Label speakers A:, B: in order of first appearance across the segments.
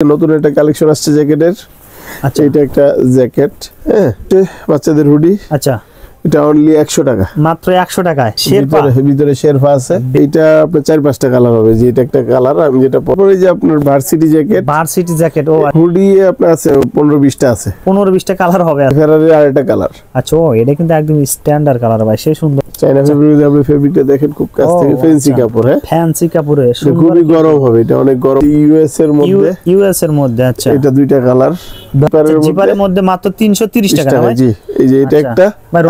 A: নতুন একটা কালেকশন আসছে জ্যাকেটের। আচ্ছা, এটা একটা জ্যাকেট, হ্যাঁ, বাচ্চাদের হুডি। আচ্ছা, এটা অনলি 100 টাকা, মাত্র 100 টাকায়। ভিতরে শেরপা আছে। এটা আপনার 4-5টা কালার হবে, যে এটা একটা কালার। আমি যেটা পরে যে আপনার ভার্সিটি জ্যাকেট, ও হুডি আপনার আছে 15-20টা আছে, 15-20টা কালার হবে। আর ফেরারি আরেকটা কালার। আচ্ছা, ও এটা কিন্তু একদম স্ট্যান্ডার্ড কালার ভাই, সেই সুন্দর। চাইনা ফেব্রিক, আপনি ফেব্রিকটা দেখেন, খুব কাছ থেকে ফ্যান্সি কাপড়। হ্যাঁ, ফ্যান্সি কাপড়ে খুবই গরম হবে, এটা অনেক গরম। ইউএস এর মধ্যে। আচ্ছা, এটা দুইটা কালার, জিপারের মধ্যে মাত্র 330 টাকা ভাই। জি, এই যে এটা একটা ভাই,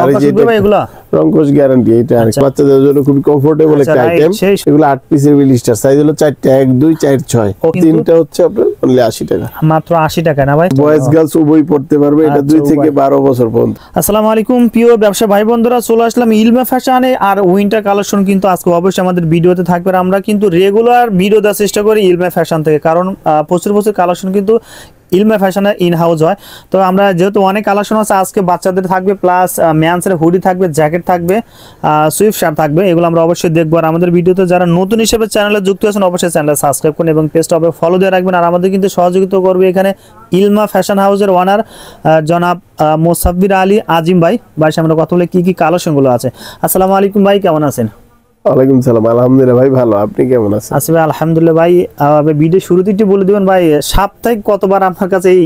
A: রংকশ গ্যারান্টি। এটা বাচ্চাদের জন্য খুব কমফোর্টেবল একটা আইটেম। এগুলো 8 পিসের বিলিস্টার, সাইজ হলো 4টা, 1, 2, 4, 6। তিনটা হচ্ছে আপনার অনলি 80 টাকা, মাত্র 80 টাকা না ভাই? বয়েজ গার্লস উভয় পড়তে পারবে, এটা 2 থেকে 12 বছর পর্যন্ত। আসসালামু আলাইকুম প্রিয় ব্যবসা ভাই বোনেরা, চলে আসলাম ইলমা ফ্যাশনে। আর উইন্টার কালেকশন কিন্তু আজকে অবশ্যই আমাদের ভিডিওতে থাকবে। আমরা কিন্তু রেগুলার ভিডিও দেওয়ার চেষ্টা করি ইলমা ফ্যাশন থেকে, কারণ প্রচুর কালেকশন কিন্তু ইলমা ফ্যাশনের ইন হাউস হয়। তো আমরা যেহেতু অনেক কালেকশন আছে, আজকে বাচ্চাদের থাকবে, প্লাস ম্যানসের হুডি থাকবে, জ্যাকেট থাকবে, সুইফট শার্ট থাকবে। এগুলো আমরা অবশ্যই দেখবো। আর আমাদের ভিডিওতে যারা নতুন হিসেবে চ্যানেলে যুক্ত আছেন, অবশ্যই চ্যানেল সাবস্ক্রাইব করুন এবং পেজটা ফলো দিয়ে রাখবেন। আর আমাদের কিন্তু সহযোগিতা করবে এখানে ইলমা ফ্যাশন হাউসের ওনার জনাব মোসাব্বির আলী আজিম ভাই। ভাই সামনে কথা বলে কি কালেকশনগুলো আছে। আসসালামু আলাইকুম ভাই, কেমন আছেন? ওয়ালাইকুম সালাম, আলহামদুলিল্লাহ ভাই, ভালো। আপনি কেমন আছেন? আছি ভাই, আলহামদুলিল্লাহ ভাই। ভিডিও শুরুতে একটু বলে দিবেন ভাই, সাপ্তাহিক কতবার আপনার কাছে এই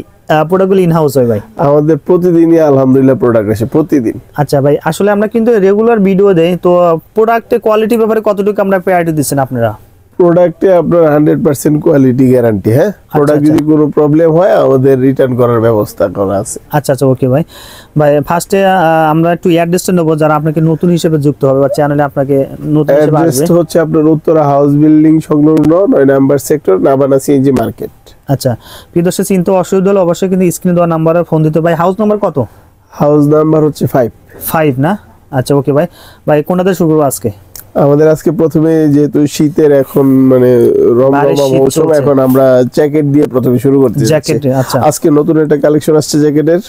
A: প্রোডাক্টগুলো ইন হাউস হয় ভাই? আমাদের প্রতিদিনই আলহামদুলিল্লাহ প্রোডাক্ট আসে, প্রতিদিন। আচ্ছা ভাই, আসলে আমরা কিন্তু রেগুলার ভিডিও দেই, তো প্রোডাক্টের কোয়ালিটি ব্যাপারে কতটুকু আমরা প্রায়োরিটি দিচ্ছেন আপনারা? প্রোডাক্টে আপনার 100% কোয়ালিটি গ্যারান্টি। হ্যাঁ, প্রোডাক্ট যদি কোনো প্রবলেম হয় আমাদের রিটার্ন করার ব্যবস্থা করা আছে। আচ্ছা, ওকে ভাই। ভাই ফার্স্টে আমরা একটু অ্যাড্রেসটা নেব, যারা আপনাকে নতুন হিসেবে যুক্ত হবে বা চ্যানেলে আপনাকে নতুন হিসেবে আসবে। অ্যাড্রেসটা হচ্ছে আপনার উত্তরা হাউস বিল্ডিং সংলগ্ন 9 নম্বর সেক্টর, নাবানা সিএনজি মার্কেট। আচ্ছা, প্রিয় দর্শক, চিন্তা অসুবিধা হলে অবশ্যই কিন্তু স্ক্রিনে দেওয়া নাম্বারে ফোন দিতে। ভাই হাউস নাম্বার কত? হাউস নাম্বার হচ্ছে 5 না? আচ্ছা, ওকে ভাই। ভাই কোনটাতে শুরু করব আজকে? আমাদের আজকে প্রথমে, যেহেতু শীতের এখন মানে রমরমা মৌসুম, এখন আমরা জ্যাকেট দিয়ে প্রথমে শুরু করতে যাচ্ছি। আচ্ছা, আজকে নতুন একটা কালেকশন আসছে জ্যাকেটের।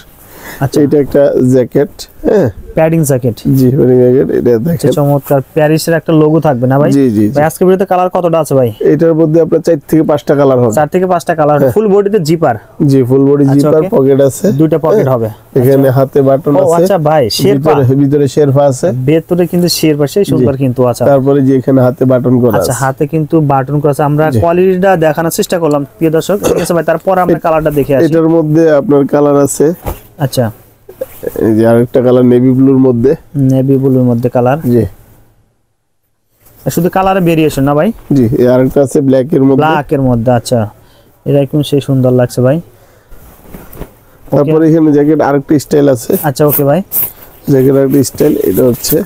A: আচ্ছা, এটা একটা জ্যাকেট, হ্যাঁ, প্যাডিং জ্যাকেট। জি, প্যাডিং জ্যাকেট। এটা দেখেন চমৎকার, প্যারিসের একটা লোগো থাকবে না ভাই? জি জি। ভাই আজকে ভিডিওতে কালার কতটা আছে ভাই? এটার মধ্যে আপনার 4 থেকে 5টা কালার হবে। 4 থেকে 5টা কালার হবে। ফুল বডিতে জিপার? জি, ফুল বডি জিপার, পকেট আছে, দুইটা পকেট হবে। এখানে হাতে বাটন আছে। আচ্ছা ভাই, শেরপা, ভিতরে শেরপা আছে, ভেতরে কিন্তু শেরপা, সেই সুন্দর কিন্তু। আচ্ছা, তারপরে যে এখানে হাতে বাটন করা আছে। আচ্ছা, হাতে কিন্তু বাটন করা আছে। আমরা কোয়ালিটিটা দেখানোর চেষ্টা করলাম প্রিয় দর্শক, ঠিক আছে ভাই? তারপর আমরা কালারটা দেখে আসি। এটার মধ্যে আপনার কালার আছে। আচ্ছা, এই যে আরেকটা কালার নেভি ব্লুর মধ্যে কালার। জি, শুধু কালারে ভেরিয়েশন না ভাই? জি, এই আরেকটা আছে ব্ল্যাক এর মধ্যে। আচ্ছা, এটা একদম সেই সুন্দর লাগছে ভাই। তারপরে এখানে জ্যাকেট আরেকটা স্টাইল আছে। আচ্ছা, ওকে ভাই। জ্যাকেট আরেকটা স্টাইল, এটা হচ্ছে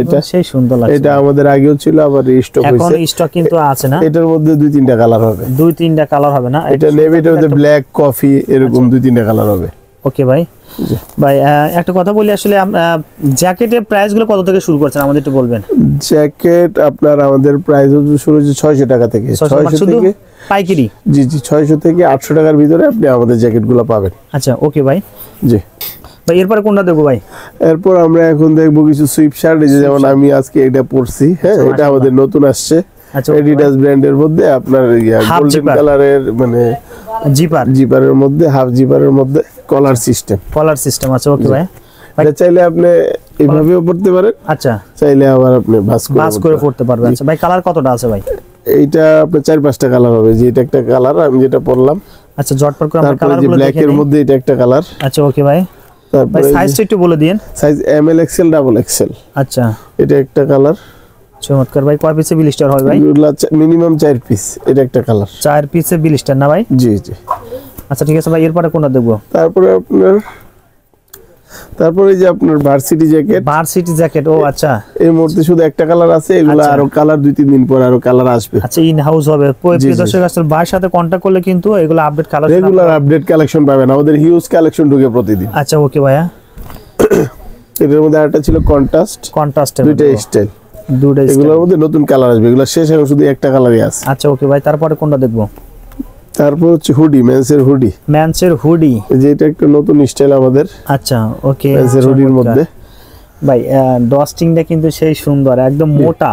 A: এটা সেই সুন্দর লাগছে। এটা আমাদের আগেও ছিল, আবার রিস্টক হইছে। এখন স্টক কিন্তু আছে না? এটার মধ্যে 2-3টা কালার হবে। 2-3টা কালার হবে না? এটা নেভি, এটার মধ্যে ব্ল্যাক, কফি, এরকম 2-3টা কালার হবে। ওকে ভাই। ভাই একটা কথা বলি, আসলে জ্যাকেটের প্রাইস গুলো কত থেকে শুরু করছেন আমাদের একটু বলবেন? জ্যাকেট আপনার আমাদের প্রাইস শুরু হচ্ছে 600 টাকা থেকে। 600 থেকে পাইকারি? জি জি, 600 থেকে 800 টাকার ভিতরে আপনি আমাদের জ্যাকেট গুলো পাবেন। আচ্ছা, ওকে ভাই। জি ভাই, এরপর কোনটা দেখবো ভাই? এরপর আমরা এখন দেখবো কিছু সুইফট শার্ট। যেমন আমি আজকে এটা পরছি, হ্যাঁ, এটা আমাদের নতুন আসছে। আচ্ছা, এডিডাস ব্র্যান্ডের মধ্যে আপনার গোল্ডেন কালারের, মানে জিপারের মধ্যে, হাফ জিপারের মধ্যে কলার সিস্টেম আছে। ওকে ভাই। এটা চাইলে আপনি এইভাবেও পড়তে পারেন। আচ্ছা, চাইলে আবার আপনি ভাঁজ করে পড়তে পারবেন। আচ্ছা ভাই, কালার কতটা আছে ভাই? এইটা আপনার 4-5টা কালার হবে। যে এটা একটা কালার, আমি যেটা পরলাম। আচ্ছা, জটপট করে আমরা কালারগুলো দেখে নিই। ব্ল্যাক এর মধ্যে এটা একটা কালার। আচ্ছা, ওকে ভাই। তারপরে সাইজটা একটু বলে দিন। Size ML XL double XL। আচ্ছা, এটা একটা কালার। চমৎকার ভাই। কয় পিসে বিলিস্টার হয় ভাই? Minimum 4 piece. এটা একটা কালার, 4 পিসে বিলিস্টার না ভাই? জি জি। আচ্ছা, ঠিক আছে ভাই। এরপরে কোনটা দেখবো? তারপরে যে আপনার ভার্সিটি জ্যাকেট। ও আচ্ছা, এর মধ্যে শুধু একটা কালার আছে। এগুলো আরো কালার 2-3 দিন পর আরো কালার আসবে। আচ্ছা, ইন হাউস হবে। দর্শক আসলে ভাইয়ের সাথে কন্টাক্ট করলে কিন্তু এগুলো রেগুলার আপডেট কালেকশন পাবেন। আমাদের হিউজ কালেকশন ঢুকে প্রতিদিন। আচ্ছা, ওকে ভাইয়া। এর মধ্যে আরেকটা ছিল কন্ট্রাস্ট, দুইটা স্টাইল। এগুলোর মধ্যে নতুন কালার আসবে। এগুলো শেষ, এখন শুধু একটা কালারই আছে। আচ্ছা, ওকে ভাই। তারপরে কোনটা দেখবো? তারপর হচ্ছে হুডি, মেন্সের হুডি, যে এটা একটা নতুন স্টাইল আমাদের। আচ্ছা, ওকে। মেন্সের হুডির মধ্যে ভাই ডস্টিংটা কিন্তু সেই সুন্দর, একদম মোটা।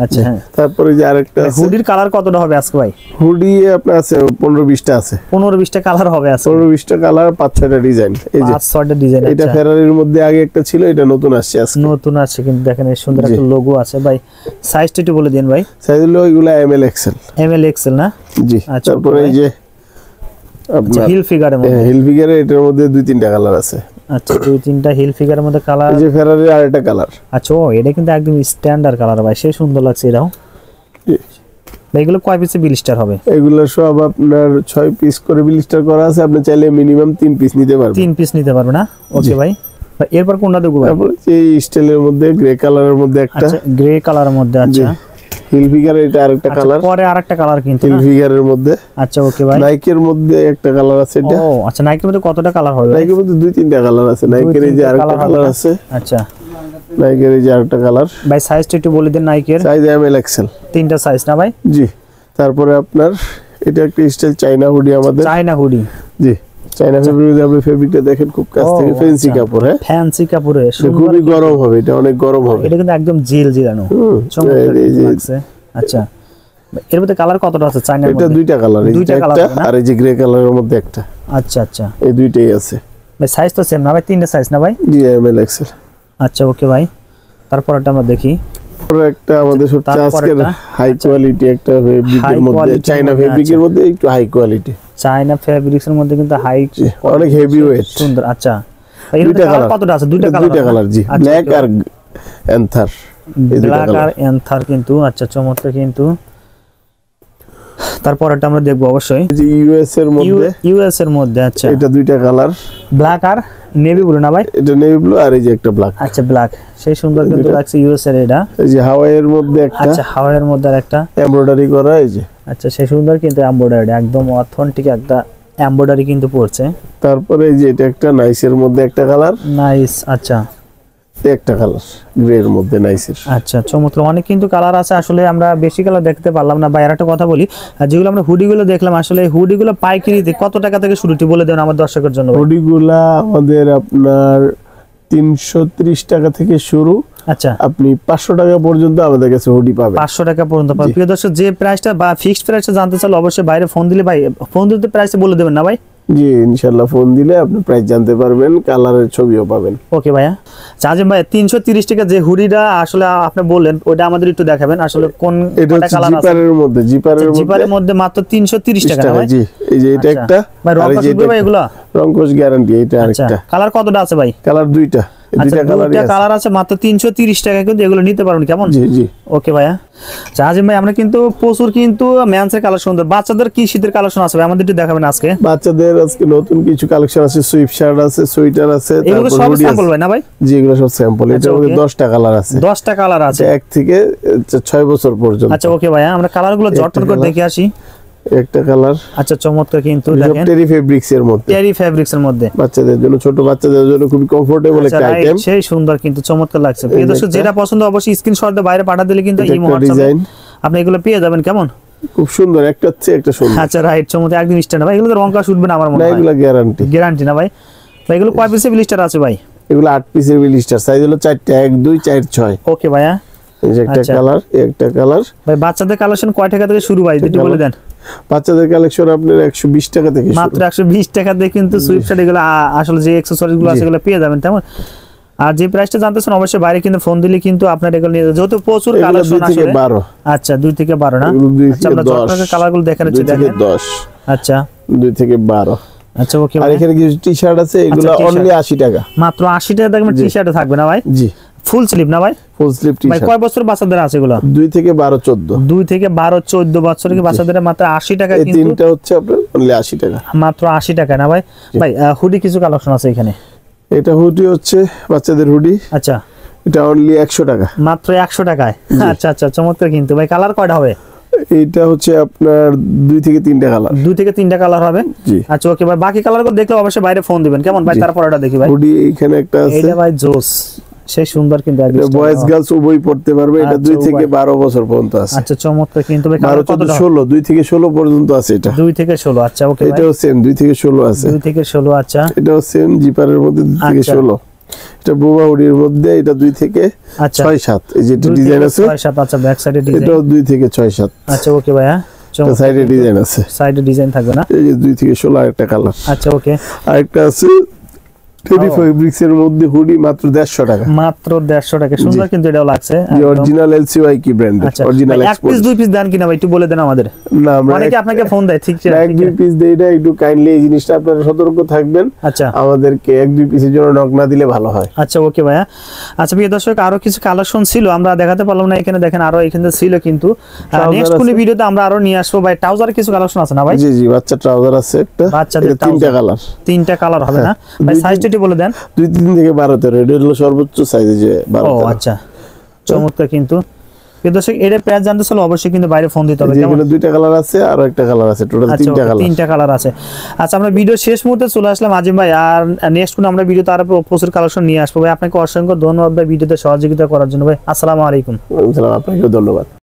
B: আচ্ছা হ্যাঁ।
A: তারপরে যে আরেকটা আছে
B: হুডির কালার কতটা হবে আজকে ভাই?
A: হুডি আপনার আছে 15-20টা আছে।
B: 15-20টা কালার হবে আজকে?
A: 15-20টা কালার, 5-6টা ডিজাইন। এই যে
B: 5-6টা ডিজাইন।
A: এটা ফেরারির মধ্যে আগে একটা ছিল, এটা নতুন আসছে আজকে।
B: নতুন আছে কিন্তু দেখেন এই সুন্দর একটা লোগো আছে ভাই। সাইজটা একটু বলে দিন ভাই।
A: সাইজ হলো এগুলা ML XL।
B: ML XL না?
A: জি। তারপরে এই যে
B: আপনার হিল ফিগারের মধ্যে,
A: হিল ফিগারে এটার মধ্যে 2-3টা কালার আছে।
B: আচ্ছা 2-3টা হিল ফিগারের মধ্যে কালার।
A: এই যে ফেরারির আরেকটা কালার।
B: আচ্ছা এটা কিন্তু একদম স্ট্যান্ডার্ড কালার ভাই, সেই সুন্দর লাগছে এটাও। এগুলো কয় পিসে বিলিস্টার হবে? এগুলো
A: সব আপনার 6 পিস করে বিলিস্টার করা আছে। আপনি চাইলে মিনিমাম 3 পিস নিতে পারবেন।
B: 3 পিস নিতে পারবেন না? ওকে ভাই। এরপর কোনটা দেখব ভাই?
A: তারপর এই স্টাইলের মধ্যে গ্রে কালারের মধ্যে একটা।
B: আচ্ছা গ্রে কালারের মধ্যে। আচ্ছা
A: হিল ফিগারে এটা আরেকটা কালার।
B: পরে আরেকটা কালার কিন্তু
A: হিল ফিগারের মধ্যে।
B: আচ্ছা ওকে ভাই।
A: নাইকের মধ্যে একটা কালার আছে এটা।
B: ও আচ্ছা নাইকের মধ্যে কতটা কালার হবে?
A: নাইকের মধ্যে 2-3টা কালার আছে। নাইকের এই যে আরেকটা কালার আছে।
B: আচ্ছা
A: নাইকের এই যে আরেকটা কালার।
B: ভাই সাইজটা একটু বলে দেন নাইকের।
A: Size ML XL।
B: 3টা সাইজ না ভাই?
A: জি। তারপরে আপনার এটা একটা স্টাইল চায়না হুডি আমাদের।
B: China hoodie.
A: জি। চায়না ফেব্রিক, আপনি ফেব্রিকটা দেখেন খুব কাছ থেকে, ফ্যান্সি কাপড়। হ্যাঁ
B: ফ্যান্সি কাপড়ে
A: খুবই গরম হবে, এটা অনেক গরম হবে।
B: এটা কিন্তু একদম জিল জিলানো চমৎকার লাগছে। আচ্ছা এর মধ্যে কালার কতটা আছে চায়নার মধ্যে?
A: এটা 2টা কালার,
B: দুইটা কালার
A: আর এই যে গ্রে কালারের মধ্যে একটা।
B: আচ্ছা আচ্ছা
A: এই দুইটাই আছে
B: ভাই। সাইজ তো সেম না ভাই? 3টা সাইজ না ভাই?
A: জি ML XL।
B: আচ্ছা ওকে ভাই। তারপরটা আমরা দেখি।
A: একটা আমাদের সবচেয়ে আজকের হাই কোয়ালিটি একটা ফেব্রিকের মধ্যে, চায়না ফেব্রিকের মধ্যে একটু হাই কোয়ালিটি।
B: চায়না ফেব্রিক্সের মধ্যে কিন্তু হাই,
A: অনেক হেভি ওয়েট,
B: সুন্দর। আচ্ছা এর কালার কতটা আছে? দুইটা
A: কালার। জি ব্ল্যাক আর এন্থার।
B: ব্ল্যাক আর এন্থার কিন্তু। আচ্ছা চমৎকার কিন্তু। তারপরটা আমরা দেখব অবশ্যই।
A: যে ইউএস এর মধ্যে।
B: আচ্ছা
A: এটা 2টা কালার,
B: ব্ল্যাক আর নেভি ব্লু না ভাই?
A: এটা নেভি ব্লু আর এই যে একটা ব্ল্যাক।
B: আচ্ছা ব্ল্যাক, সেই সুন্দর কিন্তু লাগছে ইউএস এর এটা।
A: এই যে হাওয়াইয়ের মধ্যে একটা।
B: আচ্ছা হাওয়াইয়ের মধ্যে একটা
A: এমব্রয়ডারি করা। এই যে
B: আচ্ছা সেই সুন্দর কিন্তু এমব্রয়ডারি, একদম অথেন্টিক একটা এমব্রয়ডারি কিন্তু পড়ছে।
A: তারপরে এই যে এটা একটা নাইসের মধ্যে একটা কালার।
B: নাইস। আচ্ছা
A: একটা কালার গ্রে এর মধ্যে নাইসের।
B: আচ্ছা চমৎকার, অনেক কিন্তু কালার আছে। আসলে আমরা বেশি কালার দেখতে পারলাম না ভাই। আর একটা কথা বলি, যেগুলো আমরা হুডিগুলো দেখলাম, আসলে হুডিগুলো পাইকারিতে কত টাকা থেকে শুরুটি বলে দেন আমার দর্শকের জন্য।
A: হুডিগুলা আমাদের আপনার 330 টাকা থেকে শুরু।
B: আচ্ছা
A: আপনি 500 টাকা পর্যন্ত আমাদের কাছে হুডি পাবেন।
B: 500 টাকা পর্যন্ত পাবেন। প্রিয় দর্শক, যে প্রাইসটা বা ফিক্সড প্রাইসটা জানতে চাইলে অবশ্যই বাইরে ফোন দিলে, ভাই ফোন দিতে প্রাইসটা বলে দেবেন না ভাই?
A: জি ইনশাআল্লাহ, ফোন দিলে আপনি প্রাইস জানতে পারবেন, কালারের ছবিও পাবেন।
B: ওকে ভাইয়া। আজিম ভাই 330 টাকা যে হুডিটা আসলে আপনি বললেন, ওটা আমাদের একটু দেখাবেন আসলে কোন কোনটা কালার আছে?
A: জিপারের মধ্যে,
B: জিপারের মধ্যে মাত্র 330 টাকা ভাই।
A: জি এই যে এটা একটা,
B: ভাই রং কস ভাই এগুলা
A: রংকশ গ্যারান্টি। এটা আরেকটা
B: কালার কতটা আছে ভাই?
A: কালার 2টা।
B: দুইটা কালার আছে, মাত্র 330 টাকা কিন্তু এগুলো নিতে পারবেন। কেমন?
A: জি জি
B: ওকে ভাইয়া। আজিম ভাই আমরা কিন্তু প্রচুর কিন্তু মেন্সের কালেকশন, বাচ্চাদের কি শীতের কালেকশন আছে ভাই আমাদের একটু দেখাবেন আজকে?
A: বাচ্চাদের আজকে নতুন কিছু কালেকশন আছে, সুইফট শার্ট আছে, সোয়েটার আছে,
B: এগুলো সব স্যাম্পল ভাই না ভাই?
A: জি এগুলো সব স্যাম্পল। এটার মধ্যে 10টা কালার আছে।
B: 10টা কালার আছে
A: 1 থেকে 6 বছর পর্যন্ত।
B: আচ্ছা ওকে ভাইয়া, আমরা কালারগুলো জটন করে দেখে আসি।
A: একটা কালার।
B: আচ্ছা চমৎকার কিন্তু দেখেন,
A: টেরি ফেব্রিক্স এর মধ্যে।
B: টেরি ফেব্রিক্স এর মধ্যে
A: বাচ্চাদের জন্য, ছোট বাচ্চাদের জন্য খুব কমফোর্টেবল একটা আইটেম।
B: সেই সুন্দর কিন্তু চমৎকার লাগছে। এই দর্শক যেটা পছন্দ অবশ্যই স্ক্রিনশট দিয়ে বাইরে পাঠা দিলে কিন্তু এই হোয়াটসঅ্যাপে আপনি এগুলো পেয়ে যাবেন। কেমন?
A: খুব সুন্দর, একটা হচ্ছে একটা সুন্দর।
B: আচ্ছা রাইট, চমৎকার একদম স্ট্যান্ডার্ড ভাই। এগুলো তো রং কাজ উঠবে না আমার মনে হয়।
A: না এগুলো গ্যারান্টি।
B: গ্যারান্টি না ভাই? ভাই এগুলো কয় পিসের ব্লিস্টার আছে ভাই?
A: এগুলো 8 পিসের ব্লিস্টার, সাইজ হলো 4টা, 1 2 4 6।
B: ওকে ভাইয়া।
A: এই যে একটা কালার, একটা কালার।
B: ভাই বাচ্চাদের কালেকশন কয় টাকা থেকে শুরু ভাই একটু বলে দেন?
A: বাচ্চাদের কালেকশন আপনার 120 টাকা থেকে শুরু।
B: মাত্র 120 টাকা দিয়ে কিন্তু সুইফট শার্ট এগুলো আসলে যে অ্যাকসেসরিজ গুলো আছে এগুলো পেয়ে যাবেন। তেমন আর যে প্রাইসটা জানতেছেন অবশ্যই বাইরে কিন্তু ফোন দিলে কিন্তু আপনার এগুলো নিয়ে যেহেতু প্রচুর কালেকশন আসলে। আচ্ছা 2 থেকে 12 না? আচ্ছা আমরা জটনাকে কালারগুলো দেখাচ্ছি দেখেন।
A: 10।
B: আচ্ছা
A: 2 থেকে 12।
B: আচ্ছা ওকে।
A: আর এখানে কিছু টি-শার্ট আছে, এগুলো অনলি 80 টাকা।
B: মাত্র 80 টাকা দেখবেন টি-শার্টে থাকবে না ভাই?
A: জি
B: ফুল স্লিভ না ভাই?
A: Full sleeve T-shirt.
B: ভাই কয় বছর বাচ্চাদের আছে এগুলো?
A: 2 থেকে 12 14।
B: 2 থেকে 12 14 বছরের বাচ্চাদের মাত্র 80 টাকা কিন্তু।
A: এই তিনটা হচ্ছে আপনার অনলি 80 টাকা।
B: মাত্র 80 টাকা না ভাই? ভাই হুডি কিছু কালেকশন আছে এখানে।
A: এটা হুডি হচ্ছে বাচ্চাদের হুডি।
B: আচ্ছা
A: এটা অনলি 100 টাকা।
B: মাত্র 100 টাকায়। আচ্ছা আচ্ছা চমৎকার কিন্তু ভাই। কালার কয়টা হবে?
A: এটা হচ্ছে আপনার 2 থেকে 3টা কালার।
B: 2 থেকে 3টা কালার হবে।
A: জি
B: আচ্ছা ওকে ভাই, বাকি কালারগুলো দেখলে অবশ্যই বাইরে ফোন দিবেন। কেমন ভাই? তারপর এটা দেখি ভাই।
A: হুডি এখানে একটা আছে।
B: এটা ভাই জোস, সেই সুন্দর কিন্তু
A: এটা বয়েজ গার্লস উভয় পড়তে পারবে। এটা 2 থেকে 12 বছর পর্যন্ত আছে।
B: আচ্ছা চমৎকার কিন্তু ভাই। কালার কতটা?
A: 16, 2 থেকে 16 পর্যন্ত আছে এটা।
B: 2 থেকে 16। আচ্ছা ওকে ভাই।
A: এটাও সেম 2 থেকে 16 আছে।
B: 2 থেকে 16। আচ্ছা
A: এটাও সেম জিপারের মধ্যে 2 থেকে 16। এটা বোবা হুডির মধ্যে এটা 2 থেকে 6-7 এই যে ডিজাইন আছে
B: 6-7 আচ্ছা ব্যাক সাইডে ডিজাইন
A: এটাও 2 থেকে 6-7
B: আচ্ছা ওকে ভাইয়া
A: সাইডে ডিজাইন আছে
B: সাইডে ডিজাইন থাকবে না
A: এই যে 2 থেকে 16 একটা কালার
B: আচ্ছা ওকে
A: আরেকটা আছে 35 ব্রিক্স এর মধ্যে হুডি মাত্র 150 টাকা
B: মাত্র 150 টাকা সুন্দর কিন্তু এটাও লাগছে
A: অরিজিনাল এলসিওয়াই কি ব্র্যান্ডের অরিজিনাল
B: এক পিস দুই পিস দেন কিনা ভাই একটু বলে দেন আমাদের
A: না আমরা
B: অনেকে আপনাকে ফোন দেয় ঠিক আছে
A: এক দুই পিস দেই না একটু কাইন্ডলি এই জিনিসটা আপনারা সতর্ক থাকবেন
B: আচ্ছা
A: আমাদেরকে এক দুই পিসের জন্য নক না দিলে ভালো হয়
B: আচ্ছা ওকে ভাইয়া আচ্ছা প্রিয় দর্শক আরো কিছু কালেকশন ছিল আমরা দেখাতে পারলাম না এখানে দেখেন আরো এখানে ছিল কিন্তু নেক্সট কোন ভিডিওতে আমরা আরো নিয়ে আসবো ভাই ট্রাউজার কিছু কালেকশন আছে না ভাই
A: জি জি বাচ্চা ট্রাউজার আছে একটা
B: বাচ্চাদের তিনটা কালার হবে না ভাই সাইজটা একটু বলে দেন
A: 2-3 থেকে 12-13 এটা হলো সর্বোচ্চ সাইজে যে 12
B: ও আচ্ছা চমৎকার কিন্তু দর্শক এর প্রাইস জানতে চাইলে অবশ্যই কিন্তু বাইরে ফোন দিতে হবে
A: যেগুলো দুইটা কালার আছে আর একটা কালার আছে টোটাল তিনটা
B: কালার আছে আচ্ছা আমরা ভিডিও শেষ মুহূর্তে চলে আসলাম আজিম ভাই আর নেক্সট কোন আমরা ভিডিওতে আরো প্রচুর কালেকশন নিয়ে আসবো ভাই আপনাকে অসংখ্য ধন্যবাদ ভাই ভিডিওতে সহযোগিতা করার জন্য ভাই আসসালামু আলাইকুম
A: আপনাকে ধন্যবাদ